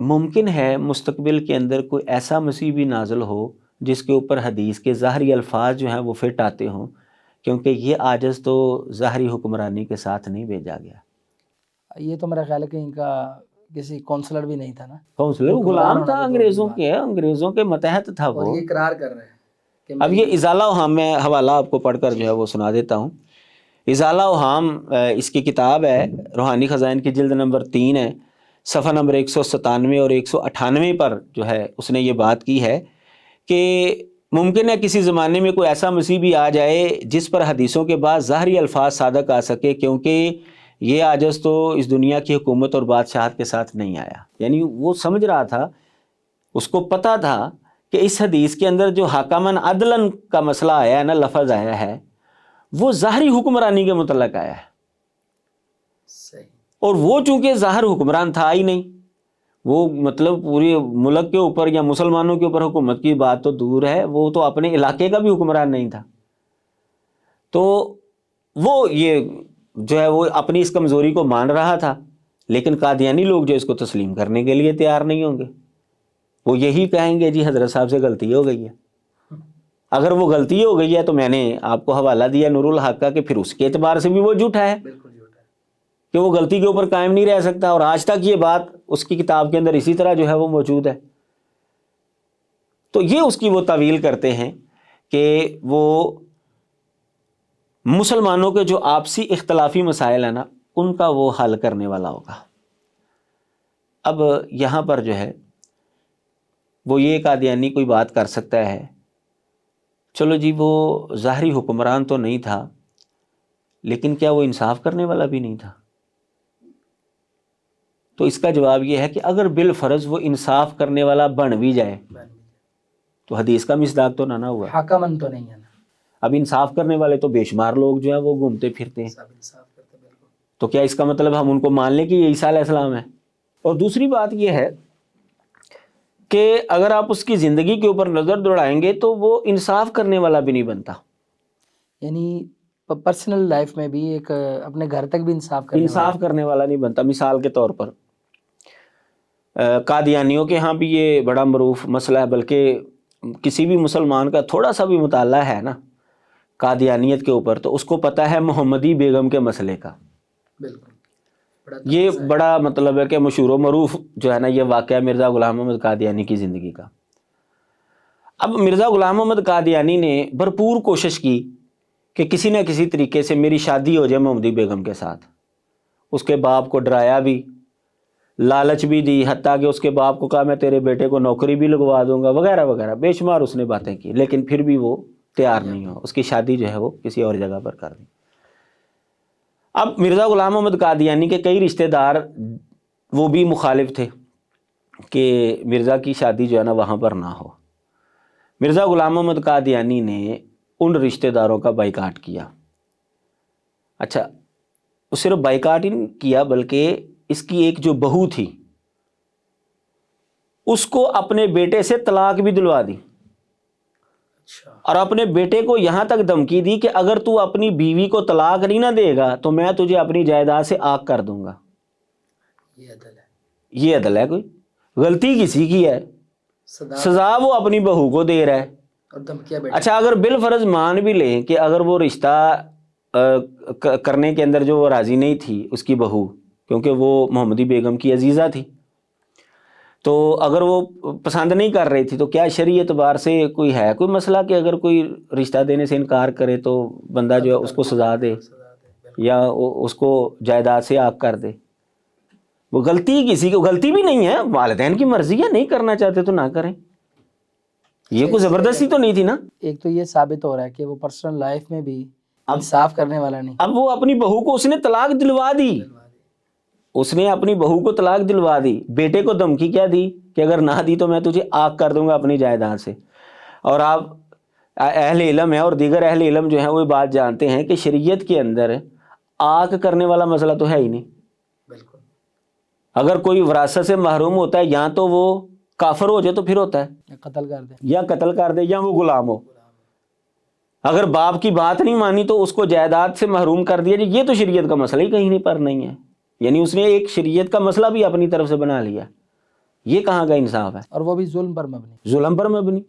ممکن ہے مستقبل کے اندر کوئی ایسا مسیح بھی نازل ہو جس کے اوپر حدیث کے ظاہری الفاظ جو ہیں وہ فٹ آتے ہوں، کیونکہ یہ عاجز تو ظاہری حکمرانی کے ساتھ نہیں بھیجا گیا. یہ تو میرا خیال ہے کہ ان کا کسی کونسلر بھی نہیں تھا نا، کونسلر غلام تھا انگریزوں کے متحد تھا وہ. اور یہ اقرار کر رہے ہیں. اب یہ ازالہ اوہام میں حوالہ آپ کو پڑھ کر جو ہے وہ سنا دیتا ہوں. ازالہ اوہام اس کی کتاب ہے، روحانی خزائن کی جلد نمبر 3 ہے، صفحہ نمبر 197 اور 198 پر جو ہے اس نے یہ بات کی ہے کہ ممکن ہے کسی زمانے میں کوئی ایسا مسیح بھی آ جائے جس پر حدیثوں کے بعد ظاہری الفاظ صادق آ سکے، کیونکہ یہ عاجز تو اس دنیا کی حکومت اور بادشاہت کے ساتھ نہیں آیا. یعنی وہ سمجھ رہا تھا، اس کو پتہ تھا کہ اس حدیث کے اندر جو حاکمن عدلن کا مسئلہ آیا ہے نا، لفظ آیا ہے، وہ ظاہری حکمرانی کے متعلق آیا ہے. اور وہ چونکہ ظاہر حکمران تھا ہی نہیں، وہ مطلب پوری ملک کے اوپر یا مسلمانوں کے اوپر حکومت کی بات تو دور ہے، وہ تو اپنے علاقے کا بھی حکمران نہیں تھا. تو وہ یہ جو ہے وہ اپنی اس کمزوری کو مان رہا تھا. لیکن قادیانی لوگ جو اس کو تسلیم کرنے کے لیے تیار نہیں ہوں گے. وہ یہی کہیں گے جی حضرت صاحب سے غلطی ہو گئی ہے. اگر وہ غلطی ہو گئی ہے تو میں نے آپ کو حوالہ دیا نور الحق کا کہ پھر اس کے اعتبار سے بھی وہ جھوٹا ہے، کہ وہ غلطی کے اوپر قائم نہیں رہ سکتا، اور آج تک یہ بات اس کی کتاب کے اندر اسی طرح جو ہے وہ موجود ہے۔ تو یہ اس کی وہ تعویل کرتے ہیں کہ وہ مسلمانوں کے جو آپسی اختلافی مسائل ہیں نا ان کا وہ حل کرنے والا ہوگا۔ اب یہاں پر جو ہے وہ یہ قادیانی کوئی بات کر سکتا ہے، چلو جی وہ ظاہری حکمران تو نہیں تھا لیکن کیا وہ انصاف کرنے والا بھی نہیں تھا؟ تو اس کا جواب یہ ہے کہ اگر بالفرض وہ انصاف کرنے والا بن بھی جائے تو حدیث کا مصداق تو نہ ہوا، حکمن تو نہیں ہے نا۔ اب انصاف کرنے والے تو بے شمار لوگ جو ہیں وہ گھومتے پھرتے ہیں، تو کیا اس کا مطلب ہم ان کو مان لیں کہ یہ عیسیٰ علیہ السلام ہے؟ اور دوسری بات یہ ہے کہ اگر آپ اس کی زندگی کے اوپر نظر دوڑائیں گے تو وہ انصاف کرنے والا بھی نہیں بنتا، یعنی پرسنل لائف میں بھی ایک اپنے گھر تک بھی انصاف کرنے والا نہیں بنتا۔ مثال کے طور پر قادیانیوں کے ہاں بھی یہ بڑا معروف مسئلہ ہے، بلکہ کسی بھی مسلمان کا تھوڑا سا بھی مطالعہ ہے نا قادیانیت کے اوپر تو اس کو پتہ ہے محمدی بیگم کے مسئلے کا۔ بالکل یہ بڑا مطلب ہے کہ مشہور و معروف جو ہے نا یہ واقعہ مرزا غلام محمد قادیانی کی زندگی کا۔ اب مرزا غلام محمد قادیانی نے بھرپور کوشش کی کہ کسی نہ کسی طریقے سے میری شادی ہو جائے محمدی بیگم کے ساتھ، اس کے باپ کو ڈرایا بھی، لالچ بھی دی، حتیٰ کہ اس کے باپ کو کہا میں تیرے بیٹے کو نوکری بھی لگوا دوں گا وغیرہ وغیرہ، بے شمار اس نے باتیں کی، لیکن پھر بھی وہ تیار نہیں ہو، اس کی شادی جو ہے وہ کسی اور جگہ پر کر دی۔ اب مرزا غلام محمد قادیانی کے کئی رشتہ دار وہ بھی مخالف تھے کہ مرزا کی شادی جو ہے نا وہاں پر نہ ہو۔ مرزا غلام محمد قادیانی نے ان رشتہ داروں کا بائیکاٹ کیا۔ اچھا، وہ صرف بائیکاٹ ہی نہیں کیا بلکہ اس کی ایک جو بہو تھی اس کو اپنے بیٹے سے طلاق بھی دلوا دی، اور اپنے بیٹے کو یہاں تک دھمکی دی کہ اگر تو اپنی بیوی کو طلاق نہیں نہ دے گا تو میں تجھے اپنی جائیداد سے آگ کر دوں گا۔ یہ عدل ہے؟ کوئی غلطی کسی کی ہے، سزا وہ اپنی بہو کو دے رہا ہے۔ اچھا، اگر بالفرض مان بھی لیں کہ اگر وہ رشتہ کرنے کے اندر جو وہ راضی نہیں تھی اس کی بہو، کیونکہ وہ محمدی بیگم کی عزیزہ تھی، تو اگر وہ پسند نہیں کر رہی تھی تو کیا شرعی اعتبار سے کوئی ہے کوئی مسئلہ کہ اگر کوئی رشتہ دینے سے انکار کرے تو بندہ جو ہے اس کو سزا دے یا اس کو جائیداد سے آگ کر دے؟ وہ غلطی کسی کو غلطی بھی نہیں ہے، والدین کی مرضی ہے، نہیں کرنا چاہتے تو نہ کریں، یہ کوئی زبردستی تو نہیں تھی نا۔ ایک تو یہ ثابت ہو رہا ہے کہ وہ پرسنل لائف میں بھی انصاف کرنے والا نہیں۔ اب وہ اپنی بہو کو اس نے طلاق دلوا دی، اس نے اپنی بہو کو طلاق دلوا دی، بیٹے کو دھمکی کیا دی کہ اگر نہ دی تو میں تجھے آگ کر دوں گا اپنی جائیداد سے۔ اور آپ اہل علم ہیں اور دیگر اہل علم جو ہیں وہ بات جانتے ہیں کہ شریعت کے اندر آگ کرنے والا مسئلہ تو ہے ہی نہیں۔ بالکل، اگر کوئی وراثت سے محروم ہوتا ہے یا تو وہ کافر ہو جائے تو پھر ہوتا ہے یا قتل کر دے یا وہ غلام ہو۔ اگر باپ کی بات نہیں مانی تو اس کو جائیداد سے محروم کر دیا جائے، یہ تو شریعت کا مسئلہ ہی کہیں پر نہیں ہے، یعنی اس نے ایک شریعت کا مسئلہ بھی اپنی طرف سے بنا لیا۔ یہ کہاں کا انصاف ہے؟ اور وہ بھی ظلم پر مبنی۔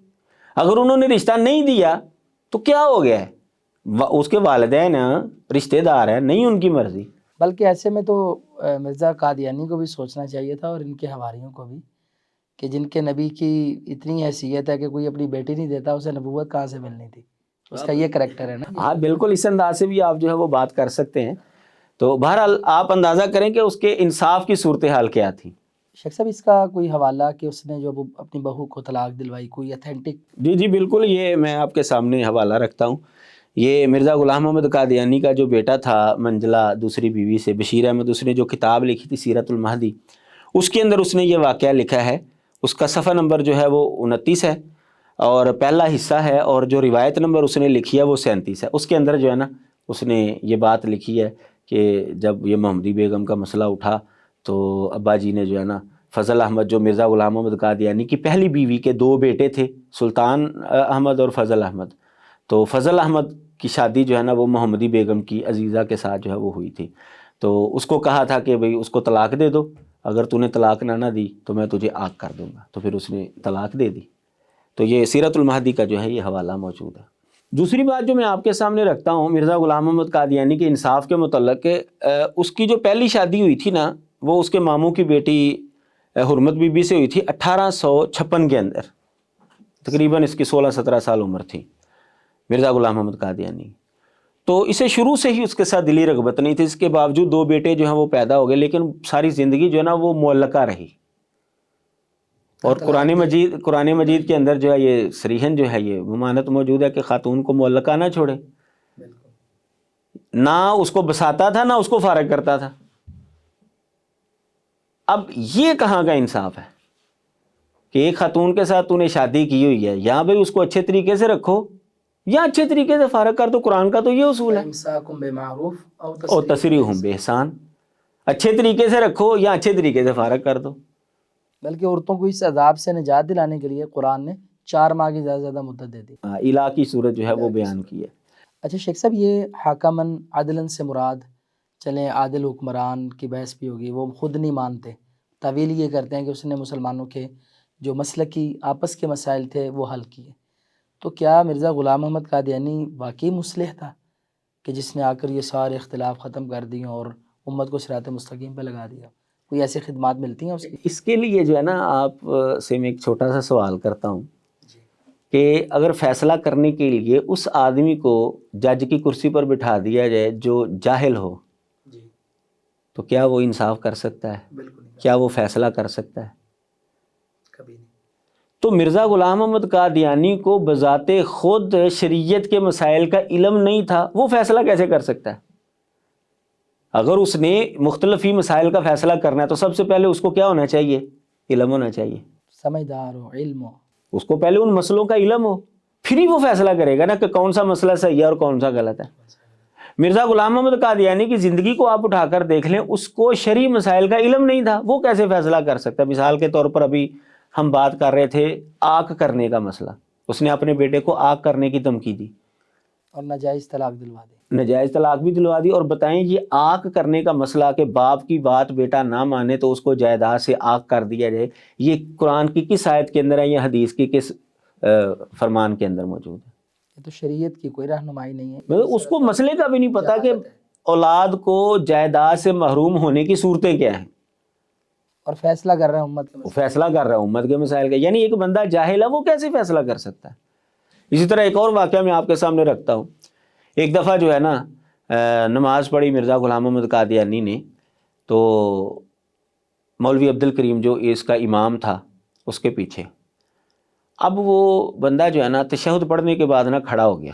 اگر انہوں نے رشتہ نہیں دیا تو کیا ہو گیا ہے؟ اس کے والدین رشتہ دار ہیں، نہیں ان کی مرضی۔ بلکہ ایسے میں تو مرزا قادیانی کو بھی سوچنا چاہیے تھا اور ان کے حواریوں کو بھی کہ جن کے نبی کی اتنی حیثیت ہے کہ کوئی اپنی بیٹی نہیں دیتا، اسے نبوت کہاں سے ملنی تھی؟ اس کا یہ کریکٹر ہے نا۔ ہاں بالکل، اس انداز سے بھی آپ جو ہے وہ بات کر سکتے ہیں۔ تو بہرحال آپ اندازہ کریں کہ اس کے انصاف کی صورتحال کیا تھی۔ شیخ صاحب، اس کا کوئی حوالہ کہ اس نے جو اپنی بہو کو طلاق دلوائی، کوئی اتھینٹک؟ جی بالکل، یہ میں آپ کے سامنے حوالہ رکھتا ہوں۔ یہ مرزا غلام محمد قادیانی کا جو بیٹا تھا منجلہ دوسری بیوی سے، بشیر احمد، اس نے جو کتاب لکھی تھی سیرت المہدی، اس کے اندر اس نے یہ واقعہ لکھا ہے۔ اس کا صفحہ نمبر جو ہے وہ 29 ہے اور پہلا حصہ ہے، اور جو روایت نمبر اس نے لکھی ہے وہ 37 ہے۔ اس کے اندر جو ہے نا اس نے یہ بات لکھی ہے کہ جب یہ محمدی بیگم کا مسئلہ اٹھا تو ابا جی نے جو ہے نا فضل احمد، جو مرزا غلام محمد قادیانی کی پہلی بیوی کے 2 بیٹے تھے، سلطان احمد اور فضل احمد، تو فضل احمد کی شادی جو ہے نا وہ محمدی بیگم کی عزیزہ کے ساتھ جو ہے وہ ہوئی تھی۔ تو اس کو کہا تھا کہ بھئی اس کو طلاق دے دو، اگر تو نے طلاق نہ دی تو میں تجھے آگ کر دوں گا، تو پھر اس نے طلاق دے دی۔ تو یہ سیرت المہدی کا جو ہے یہ حوالہ موجود ہے۔ دوسری بات جو میں آپ کے سامنے رکھتا ہوں مرزا غلام محمد قادیانی کے انصاف کے متعلق کہ اس کی جو پہلی شادی ہوئی تھی نا وہ اس کے ماموں کی بیٹی حرمت بی بی سے ہوئی تھی 1856 کے اندر، تقریباً اس کی 16-17 سال عمر تھی مرزا غلام محمد قادیانی. تو اسے شروع سے ہی اس کے ساتھ دلی رغبت نہیں تھی، اس کے باوجود 2 بیٹے جو ہیں وہ پیدا ہو گئے، لیکن ساری زندگی جو ہے نا وہ معلقہ رہی. اور قرآن مجید کے اندر جو ہے یہ صریحاً جو ہے یہ ممانعت موجود ہے کہ خاتون کو معلقہ نہ چھوڑے. نہ اس کو بساتا تھا نہ اس کو فارغ کرتا تھا. اب یہ کہاں کا انصاف ہے کہ ایک خاتون کے ساتھ تو نے شادی کی ہوئی ہے، یا بھائی اس کو اچھے طریقے سے رکھو یا اچھے طریقے سے فارغ کر دو. قرآن کا تو یہ اصول ہے، اور تسریحم بإحسان، اچھے طریقے سے رکھو یا اچھے طریقے سے فارغ کر دو. بلکہ عورتوں کو اس عذاب سے نجات دلانے کے لیے قرآن نے 4 ماہ کی زیادہ زیادہ مدت دے دی. الہ کی صورت جو ہے وہ بیان کی ہے. اچھا شیخ صاحب، یہ حاکمن عدلن سے مراد، چلیں عادل حکمران کی بحث بھی ہوگی، وہ خود نہیں مانتے، تعویل یہ کرتے ہیں کہ اس نے مسلمانوں کے جو مسلکی آپس کے مسائل تھے وہ حل کیے. تو کیا مرزا غلام محمد قادیانی واقعی مصلح تھا کہ جس نے آ کر یہ سارے اختلاف ختم کر دیے اور امت کو صراط مستقیم پہ لگا دیا؟ کوئی ایسی خدمات ملتی ہیں اس کی؟ اس کے لیے جو ہے نا آپ سے میں ایک چھوٹا سا سوال کرتا ہوں کہ اگر فیصلہ کرنے کے لیے اس آدمی کو جج کی کرسی پر بٹھا دیا جائے جو جاہل ہو، تو کیا وہ انصاف کر سکتا ہے؟ بالکل نہیں. کیا وہ فیصلہ کر سکتا ہے؟ کبھی نہیں. تو مرزا غلام محمد قادیانی کو بذات خود شریعت کے مسائل کا علم نہیں تھا، وہ فیصلہ کیسے کر سکتا ہے؟ اگر اس نے مختلف ہی مسائل کا فیصلہ کرنا ہے تو سب سے پہلے اس کو کیا ہونا چاہیے؟ علم ہونا چاہیے، سمجھدار ہو، علم ہو، اس کو پہلے ان مسئلوں کا علم ہو، پھر ہی وہ فیصلہ کرے گا نا کہ کون سا مسئلہ صحیح ہے اور کون سا غلط ہے. مرزا غلام محمد قادیانی کی زندگی کو آپ اٹھا کر دیکھ لیں، اس کو شرعی مسائل کا علم نہیں تھا، وہ کیسے فیصلہ کر سکتا ہے؟ مثال کے طور پر ابھی ہم بات کر رہے تھے آگ کرنے کا مسئلہ، اس نے اپنے بیٹے کو آگ کرنے کی دھمکی دی اور ناجائز طلاق دلوا دی. ناجائز طلاق بھی دلوا دی. اور بتائیں یہ آگ کرنے کا مسئلہ کہ باپ کی بات بیٹا نہ مانے تو اس کو جائیداد سے آگ کر دیا جائے، یہ قرآن کی کس آیت کے اندر ہے یا حدیث کی کس فرمان کے اندر موجود ہے؟ یہ تو شریعت کی کوئی رہنمائی نہیں ہے. مطلب اس کو مسئلے کا بھی نہیں پتا کہ اولاد کو جائیداد سے محروم ہونے کی صورتیں کیا ہیں، اور فیصلہ کر رہا ہے امت کے مسائل. فیصلہ کر رہا ہے امت کے مسائل کا. یعنی ایک بندہ جاہل ہے وہ کیسے فیصلہ کر سکتا ہے؟ اسی طرح ایک اور واقعہ میں آپ کے سامنے رکھتا ہوں. ایک دفعہ جو ہے نا نماز پڑھی مرزا غلام محمد قادیانی نے، تو مولوی عبد الکریم جو اس کا امام تھا اس کے پیچھے، اب وہ بندہ جو ہے نا تشہد پڑھنے کے بعد نا کھڑا ہو گیا.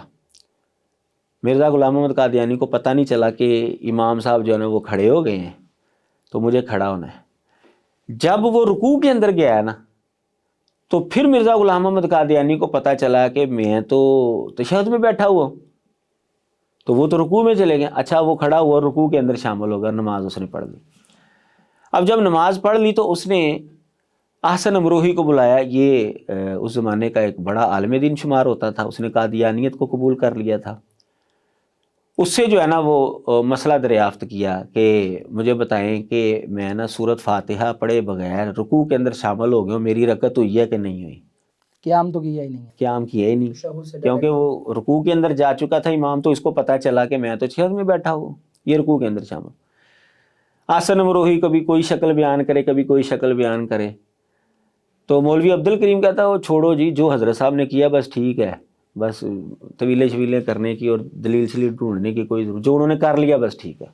مرزا غلام محمد قادیانی کو پتہ نہیں چلا کہ امام صاحب جو ہے نا وہ کھڑے ہو گئے ہیں تو مجھے کھڑا ہونا ہے. جب وہ رکوع کے اندر گیا نا تو پھر مرزا غلام محمد قادیانی کو پتہ چلا کہ میں تو تشہد میں بیٹھا ہوا ہوں، تو وہ تو رکوع میں چلے گئے. اچھا وہ کھڑا ہوا رکوع کے اندر شامل ہو گیا، نماز اس نے پڑھ لی. اب جب نماز پڑھ لی تو اس نے احسن امروہی کو بلایا، یہ اس زمانے کا ایک بڑا عالم دین شمار ہوتا تھا، اس نے قادیانیت کو قبول کر لیا تھا. اس سے جو ہے نا وہ مسئلہ دریافت کیا کہ مجھے بتائیں کہ میں نا سورۃ فاتحہ پڑھے بغیر رکوع کے اندر شامل ہو گیا ہوں، میری رکعت ہوئی ہے کہ نہیں ہوئی؟ قیام تو کیا ہی نہیں ہے. قیام کیا ہی نہیں، کیونکہ وہ رکوع کے اندر جا چکا تھا امام، تو اس کو پتہ چلا کہ میں تو تشہد میں بیٹھا ہوں، یہ رکوع کے اندر شامل. احسن امروہی کبھی کوئی شکل بیان کرے کبھی کوئی شکل بیان کرے، تو مولوی عبد الکریم کہتا ہے وہ چھوڑو جی، جو حضرت صاحب نے کیا بس ٹھیک ہے، بس طویلے شویلے کرنے کی اور دلیل شلیل ڈھونڈنے کی کوئی ضرورت، جو انہوں نے کر لیا بس ٹھیک ہے.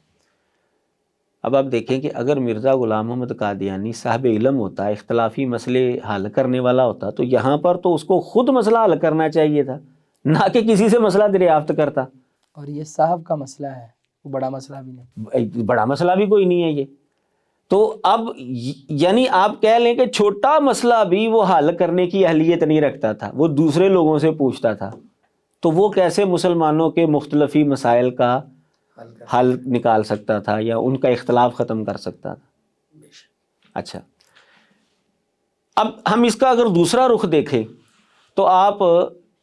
اب آپ دیکھیں کہ اگر مرزا غلام محمد قادیانی صاحب علم ہوتا، اختلافی مسئلے حل کرنے والا ہوتا، تو یہاں پر تو اس کو خود مسئلہ حل کرنا چاہیے تھا، نہ کہ کسی سے مسئلہ دریافت کرتا. اور یہ صاحب کا مسئلہ ہے، وہ بڑا مسئلہ بھی نہیں، بڑا مسئلہ بھی کوئی نہیں ہے یہ. تو اب یعنی آپ کہہ لیں کہ چھوٹا مسئلہ بھی وہ حل کرنے کی اہلیت نہیں رکھتا تھا، وہ دوسرے لوگوں سے پوچھتا تھا، تو وہ کیسے مسلمانوں کے مختلفی مسائل کا حل نکال سکتا تھا یا ان کا اختلاف ختم کر سکتا تھا؟ اچھا، اب ہم اس کا اگر دوسرا رخ دیکھیں تو آپ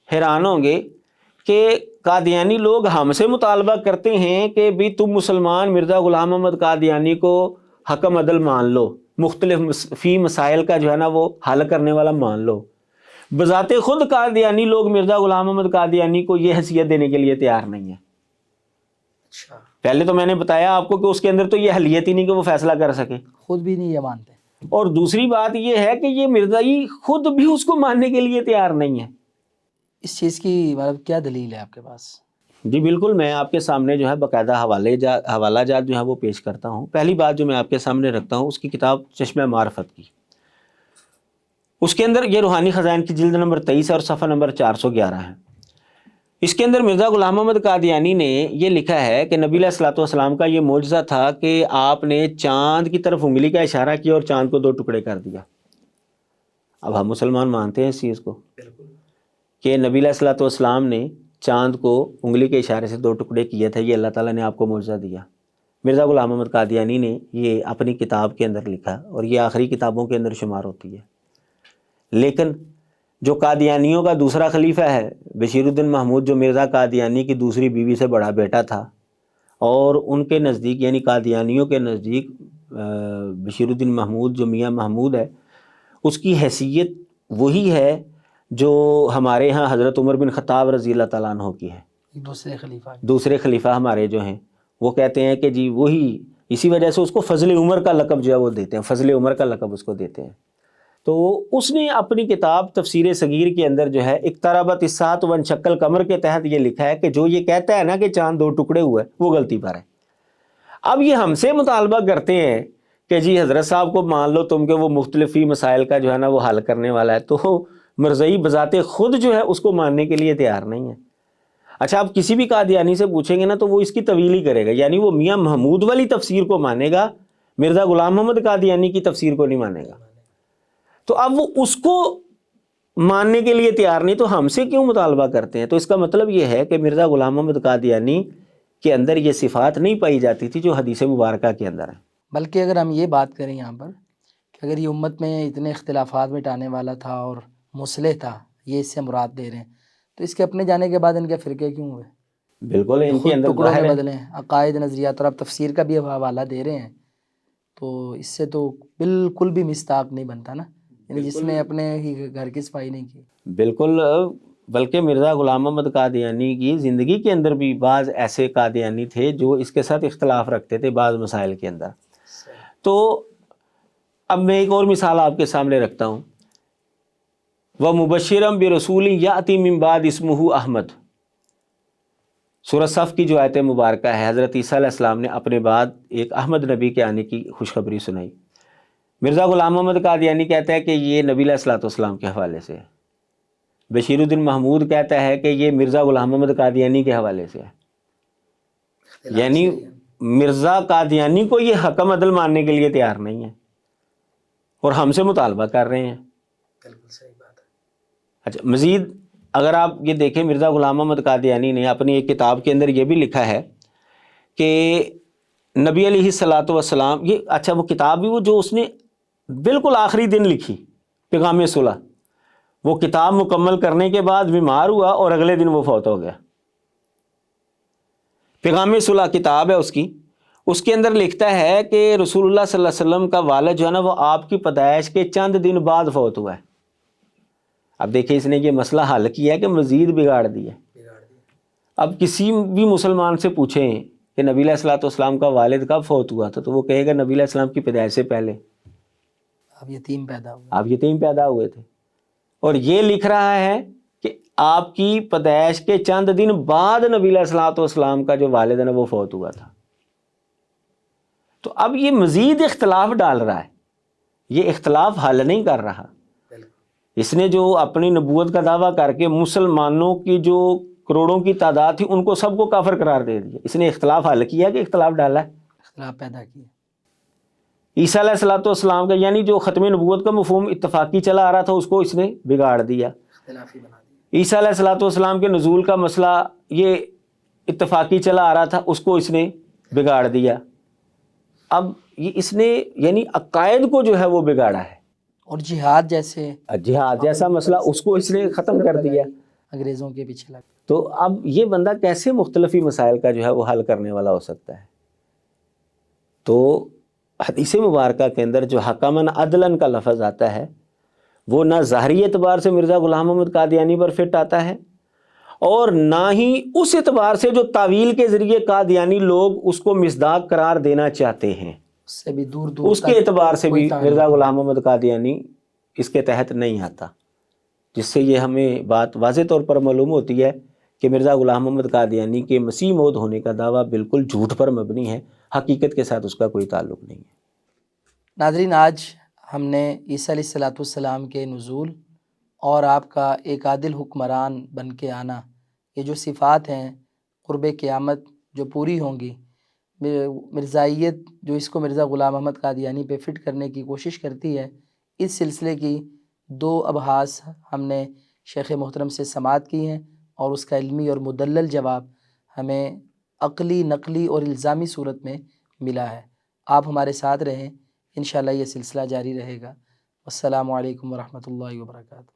حیران ہوں گے کہ قادیانی لوگ ہم سے مطالبہ کرتے ہیں کہ بھی تم مسلمان مرزا غلام محمد قادیانی کو حکم عدل مان لو، مختلف فی مسائل کا جو ہے نا وہ حل کرنے والا مان لو. بذات خود قادیانی لوگ مرزا غلام محمد قادیانی کو یہ حیثیت دینے کے لیے تیار نہیں ہیں. اچھا, پہلے تو میں نے بتایا آپ کو کہ اس کے اندر تو یہ اہلیت ہی نہیں کہ وہ فیصلہ کر سکے, خود بھی نہیں یہ مانتے. اور دوسری بات یہ ہے کہ یہ مرزائی خود بھی اس کو ماننے کے لیے تیار نہیں ہے. اس چیز کی مطلب کیا دلیل ہے آپ کے پاس؟ جی بالکل, میں آپ کے سامنے جو ہے باقاعدہ حوالہ جات جو ہے وہ پیش کرتا ہوں. پہلی بات جو میں آپ کے سامنے رکھتا ہوں اس کی کتاب چشمہ معرفت کی, اس کے اندر یہ روحانی خزائن کی جلد نمبر 23 اور صفحہ نمبر 411 ہے. اس کے اندر مرزا غلام محمد قادیانی نے یہ لکھا ہے کہ نبی علیہ الصلوۃ والسلام کا یہ معجزہ تھا کہ آپ نے چاند کی طرف انگلی کا اشارہ کیا اور چاند کو 2 ٹکڑے کر دیا. اب ہم مسلمان مانتے ہیں اس چیز کو کہ نبی علیہ الصلوۃ والسلام نے چاند کو انگلی کے اشارے سے 2 ٹکڑے کیے تھے, یہ اللہ تعالیٰ نے آپ کو معجزہ دیا. مرزا غلام محمد قادیانی نے یہ اپنی کتاب کے اندر لکھا اور یہ آخری کتابوں کے اندر شمار ہوتی ہے. لیکن جو قادیانیوں کا دوسرا خلیفہ ہے بشیر الدین محمود, جو مرزا قادیانی کی دوسری بیوی سے بڑا بیٹا تھا, اور ان کے نزدیک یعنی قادیانیوں کے نزدیک بشیر الدین محمود جو میاں محمود ہے اس کی حیثیت وہی ہے جو ہمارے ہاں حضرت عمر بن خطاب رضی اللہ تعالیٰ عنہ کی ہے. دوسرے خلیفہ ہمارے جو ہیں وہ کہتے ہیں کہ جی وہی, اسی وجہ سے اس کو فضل عمر کا لقب جو ہے وہ دیتے ہیں, فضل عمر کا لقب اس کو دیتے ہیں. تو اس نے اپنی کتاب تفسیر صغیر کے اندر جو ہے اقتربت الساعۃ وانشق القمر کے تحت یہ لکھا ہے کہ جو یہ کہتا ہے نا کہ چاند 2 ٹکڑے ہوئے وہ غلطی پر ہے. اب یہ ہم سے مطالبہ کرتے ہیں کہ جی حضرت صاحب کو مان لو تم کہ وہ مختلفی مسائل کا جو ہے نا وہ حل کرنے والا ہے, تو مرزائی بذات خود جو ہے اس کو ماننے کے لیے تیار نہیں ہے. اچھا, آپ کسی بھی قادیانی سے پوچھیں گے نا تو وہ اس کی طویل ہی کرے گا, یعنی وہ میاں محمود والی تفسیر کو مانے گا, مرزا غلام محمد قادیانی کی تفسیر کو نہیں مانے گا. تو اب وہ اس کو ماننے کے لیے تیار نہیں, تو ہم سے کیوں مطالبہ کرتے ہیں؟ تو اس کا مطلب یہ ہے کہ مرزا غلام محمد قادیانی کے اندر یہ صفات نہیں پائی جاتی تھی جو حدیث مبارکہ کے اندر ہیں. بلکہ اگر ہم یہ بات کریں یہاں پر کہ اگر یہ امت میں اتنے اختلافات مٹانے والا تھا اور مصلح تھا, یہ اس سے مراد دے رہے ہیں, تو اس کے اپنے جانے کے بعد ان کے فرقے کیوں ہوئے؟ بالکل ان کے اندر ٹکڑوں میں بدلے, عقائد, نظریات, اور آپ تفسیر کا بھی حوالہ دے رہے ہیں, تو اس سے تو بالکل بھی مصداق نہیں بنتا نا, یعنی جس نے اپنے ہی گھر کی صفائی نہیں کی. بالکل, بلکہ مرزا غلام محمد قادیانی کی زندگی کے اندر بھی بعض ایسے قادیانی تھے جو اس کے ساتھ اختلاف رکھتے تھے بعض مسائل کے اندر. تو اب میں ایک اور مثال آپ کے سامنے رکھتا ہوں. وَمُبَشِّرًا بِرَسُولٍ يَأْتِي مِن بَعْدِهِ اسْمُهُ احمد, سورہ صف کی جو آیت مبارکہ ہے, حضرت عیسیٰ علیہ السلام نے اپنے بعد ایک احمد نبی کے آنے کی خوشخبری سنائی. مرزا غلام محمد قادیانی کہتا ہے کہ یہ نبی علیہ الصلوۃ والسلام کے حوالے سے ہے. بشیر الدین محمود کہتا ہے کہ یہ مرزا غلام محمد قادیانی کے حوالے سے ہے. یعنی مرزا قادیانی کو یہ حکم عدل ماننے کے لیے تیار نہیں ہے اور ہم سے مطالبہ کر رہے ہیں. بالکل صحیح بات ہے. اچھا, مزید اگر آپ یہ دیکھیں, مرزا غلام محمد قادیانی نے اپنی ایک کتاب کے اندر یہ بھی لکھا ہے کہ نبی علیہ الصلوۃ والسلام, یہ اچھا وہ کتاب بھی وہ جو اس نے بالکل آخری دن لکھی, پیغام صلح, وہ کتاب مکمل کرنے کے بعد بیمار ہوا اور اگلے دن وہ فوت ہو گیا. پیغام صلح کتاب ہے اس کی, اس کے اندر لکھتا ہے کہ رسول اللہ صلی اللہ علیہ وسلم کا والد جو ہے نا وہ آپ کی پیدائش کے چند دن بعد فوت ہوا ہے. اب دیکھیں اس نے یہ مسئلہ حل کیا ہے کہ مزید بگاڑ دیا. اب کسی بھی مسلمان سے پوچھیں کہ نبی علیہ الصلوۃ والسلام کا والد کب فوت ہوا تھا, تو وہ کہے گا نبی علیہ السلام کی پیدائش سے پہلے. آپ یتیم پیدا ہوئے تھے. اور یہ لکھ رہا ہے کہ آپ کی پیدائش کے چند دن بعد نبی علیہ الصلوۃ والسلام کا جو والد ہے نا وہ فوت ہوا تھا. تو اب یہ مزید اختلاف ڈال رہا ہے, یہ اختلاف حل نہیں کر رہا. اس نے جو اپنی نبوت کا دعویٰ کر کے مسلمانوں کی جو کروڑوں کی تعداد تھی ان کو سب کو کافر قرار دے دیا. اس نے اختلاف حل کیا کہ اختلاف ڈالا ہے, اختلاف پیدا کیا. عیسیٰ علیہ الصلوۃ والسلام کا یعنی جو ختم نبوت کا مفہوم اتفاقی چلا آ رہا تھا اس کو اس نے بگاڑ دیا. عیسیٰ علیہ الصلوۃ والسلام کے نزول کا مسئلہ یہ اتفاقی چلا آ رہا تھا اس کو اس نے بگاڑ دیا. اب یہ اس نے یعنی عقائد کو جو ہے وہ بگاڑا ہے. اور جہاد جیسا مسئلہ اس کو اس نے ختم کر دیا انگریزوں کے پیچھے لگ. تو اب یہ بندہ کیسے مختلفی مسائل کا جو ہے وہ حل کرنے والا ہو سکتا ہے؟ تو حدیث مبارکہ کے اندر جو حکمن عدلن کا لفظ آتا ہے وہ نہ ظاہری اعتبار سے مرزا غلام محمد قادیانی پر فٹ آتا ہے اور نہ ہی اس اعتبار سے جو تعویل کے ذریعے قادیانی لوگ اس کو مصداق قرار دینا چاہتے ہیں، اس سے بھی دور دور اس کے اعتبار سے بھی تعلق مرزا غلام محمد قادیانی اس کے تحت نہیں آتا، جس سے یہ ہمیں بات واضح طور پر معلوم ہوتی ہے کہ مرزا غلام محمد قادیانی کے مسیح موعود ہونے کا دعویٰ بالکل جھوٹ پر مبنی ہے، حقیقت کے ساتھ اس کا کوئی تعلق نہیں ہے۔ ناظرین، آج ہم نے عیسیٰ علیہ الصلوۃ والسلام کے نزول اور آپ کا ایک عادل حکمران بن کے آنا، یہ جو صفات ہیں قرب قیامت جو پوری ہوں گی، مرزائیت جو اس کو مرزا غلام محمد قادیانی پہ فٹ کرنے کی کوشش کرتی ہے، اس سلسلے کی 2 ابحاث ہم نے شیخ محترم سے سماعت کی ہیں اور اس کا علمی اور مدلل جواب ہمیں عقلی، نقلی اور الزامی صورت میں ملا ہے۔ آپ ہمارے ساتھ رہیں، انشاءاللہ یہ سلسلہ جاری رہے گا۔ السلام علیکم ورحمۃ اللہ وبرکاتہ۔